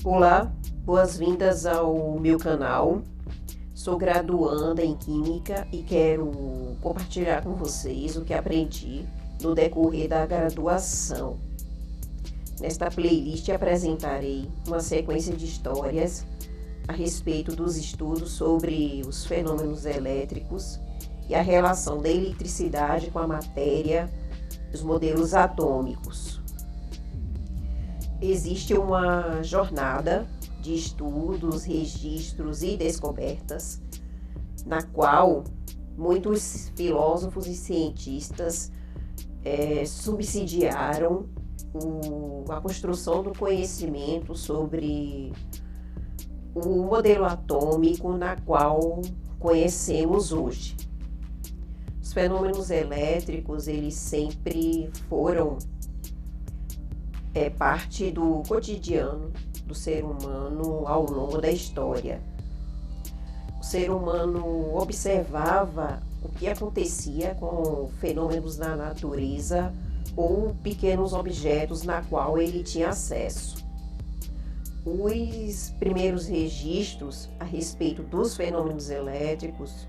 Olá, boas-vindas ao meu canal. Sou graduanda em Química e quero compartilhar com vocês o que aprendi no decorrer da graduação. Nesta playlist apresentarei uma sequência de histórias a respeito dos estudos sobre os fenômenos elétricos e a relação da eletricidade com a matéria, os modelos atômicos. Existe uma jornada de estudos, registros e descobertas, na qual muitos filósofos e cientistas subsidiaram a construção do conhecimento sobre o modelo atômico na qual conhecemos hoje. Os fenômenos elétricos, eles sempre foram parte do cotidiano do ser humano ao longo da história. O ser humano observava o que acontecia com fenômenos da natureza ou pequenos objetos na qual ele tinha acesso. Os primeiros registros a respeito dos fenômenos elétricos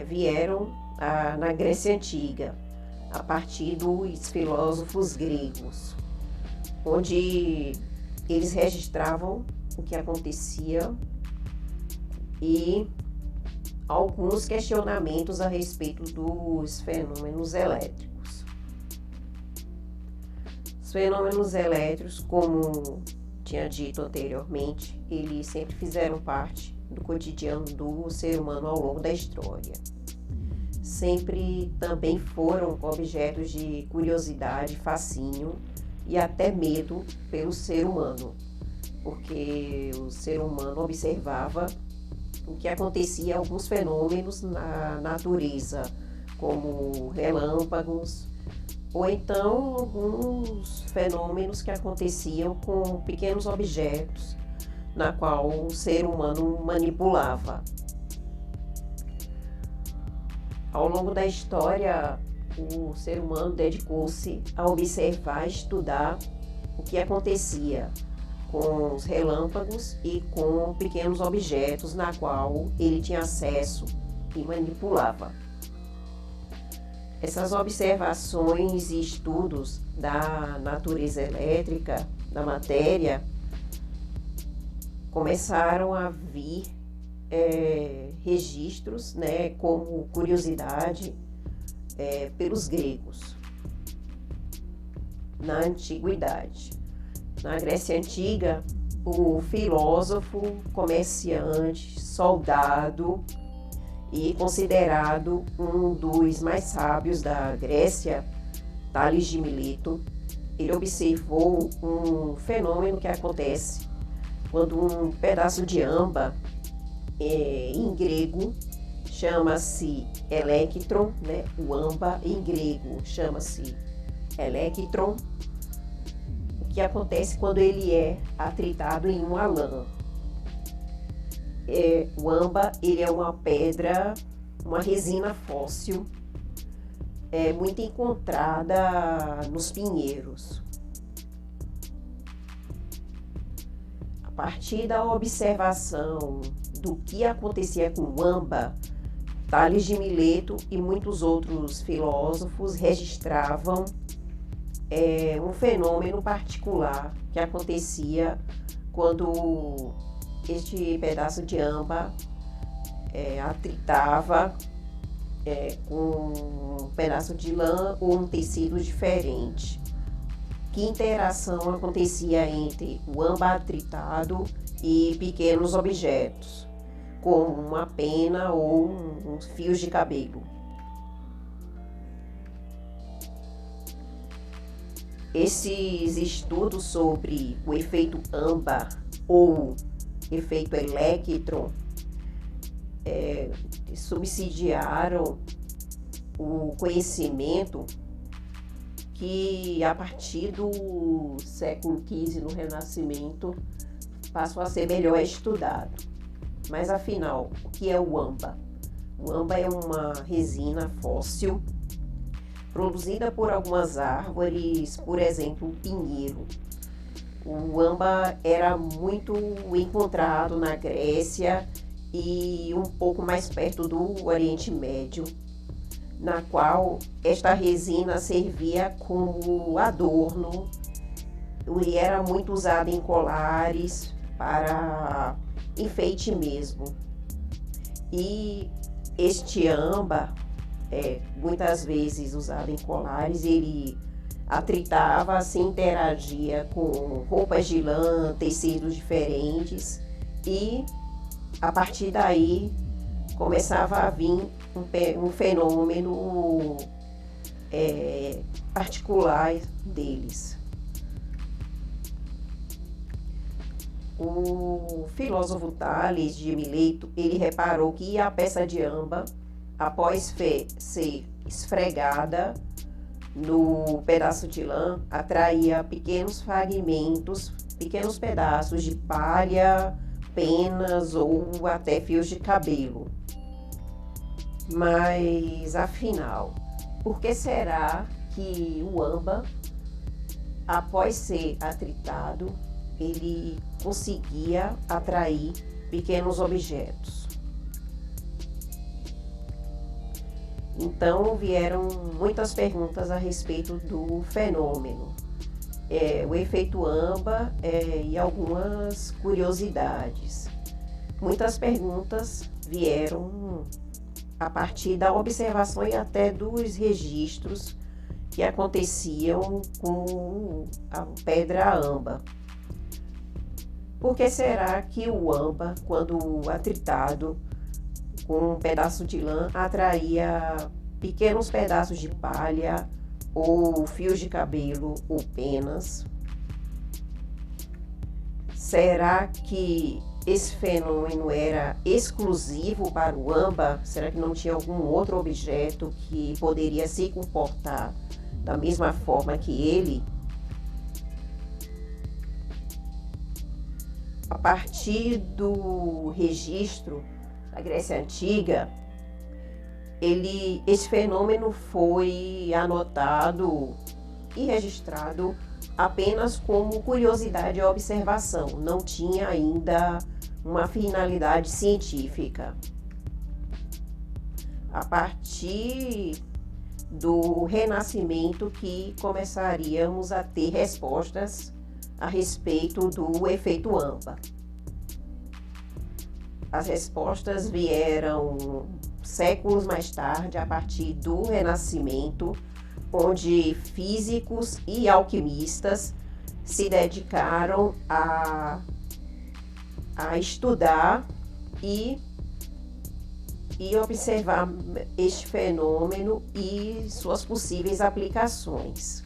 vieram na Grécia Antiga, a partir dos filósofos gregos, onde eles registravam o que acontecia e alguns questionamentos a respeito dos fenômenos elétricos. Os fenômenos elétricos, como tinha dito anteriormente, eles sempre fizeram parte do cotidiano do ser humano ao longo da história. Sempre também foram objetos de curiosidade, fascínio e até medo pelo ser humano, porque o ser humano observava o que acontecia, alguns fenômenos na natureza, como relâmpagos, ou então alguns fenômenos que aconteciam com pequenos objetos, na qual o ser humano manipulava. Ao longo da história, o ser humano dedicou-se a observar, estudar o que acontecia com os relâmpagos e com pequenos objetos na qual ele tinha acesso e manipulava. Essas observações e estudos da natureza elétrica, da matéria, começaram a vir registros, como curiosidade, pelos gregos, na antiguidade. Na Grécia Antiga, o filósofo, comerciante, soldado e considerado um dos mais sábios da Grécia, Tales de Mileto, ele observou um fenômeno que acontece quando um pedaço de âmbar, em grego, chama-se elétron, O âmbar em grego chama-se elétron. O que acontece quando ele é atritado em uma lã? O âmbar, ele é uma pedra, uma resina fóssil, muito encontrada nos pinheiros. A partir da observação do que acontecia com o âmbar, Tales de Mileto e muitos outros filósofos registravam um fenômeno particular que acontecia quando este pedaço de âmbar atritava com um pedaço de lã ou um tecido diferente. Que interação acontecia entre o âmbar atritado e pequenos objetos, como uma pena ou uns fios de cabelo. Esses estudos sobre o efeito âmbar ou efeito elétron subsidiaram o conhecimento que, a partir do século XV, no Renascimento, passou a ser melhor estudado. Mas afinal, o que é o âmbar? O âmbar é uma resina fóssil produzida por algumas árvores, por exemplo, o pinheiro. O âmbar era muito encontrado na Grécia e um pouco mais perto do Oriente Médio, na qual esta resina servia como adorno e era muito usada em colares para enfeite mesmo. E este âmbar, muitas vezes usado em colares, ele atritava, se interagia com roupas de lã, tecidos diferentes, e a partir daí começava a vir um fenômeno particular deles. O filósofo Tales de Mileto, ele reparou que a peça de âmbar, após ser esfregada no pedaço de lã, atraía pequenos fragmentos, pequenos pedaços de palha, penas ou até fios de cabelo. Mas, afinal, por que será que o âmbar, após ser atritado, ele conseguia atrair pequenos objetos? Então vieram muitas perguntas a respeito do fenômeno, o efeito âmbar e algumas curiosidades. Muitas perguntas vieram a partir da observação e até dos registros que aconteciam com a pedra âmbar. Por que será que o âmbar, quando atritado com um pedaço de lã, atraía pequenos pedaços de palha ou fios de cabelo ou penas? Será que esse fenômeno era exclusivo para o âmbar? Será que não tinha algum outro objeto que poderia se comportar da mesma forma que ele? A partir do registro da Grécia Antiga, esse fenômeno foi anotado e registrado apenas como curiosidade e observação, não tinha ainda uma finalidade científica. A partir do Renascimento que começaríamos a ter respostas a respeito do efeito âmbar. As respostas vieram séculos mais tarde, a partir do Renascimento, onde físicos e alquimistas se dedicaram a estudar e observar este fenômeno e suas possíveis aplicações.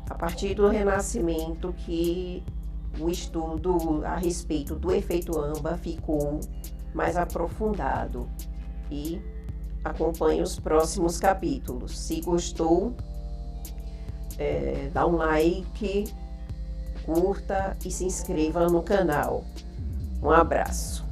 A partir do Renascimento que o estudo a respeito do efeito âmbar ficou mais aprofundado, e acompanhe os próximos capítulos. Se gostou, dá um like, curta e se inscreva no canal. Um abraço.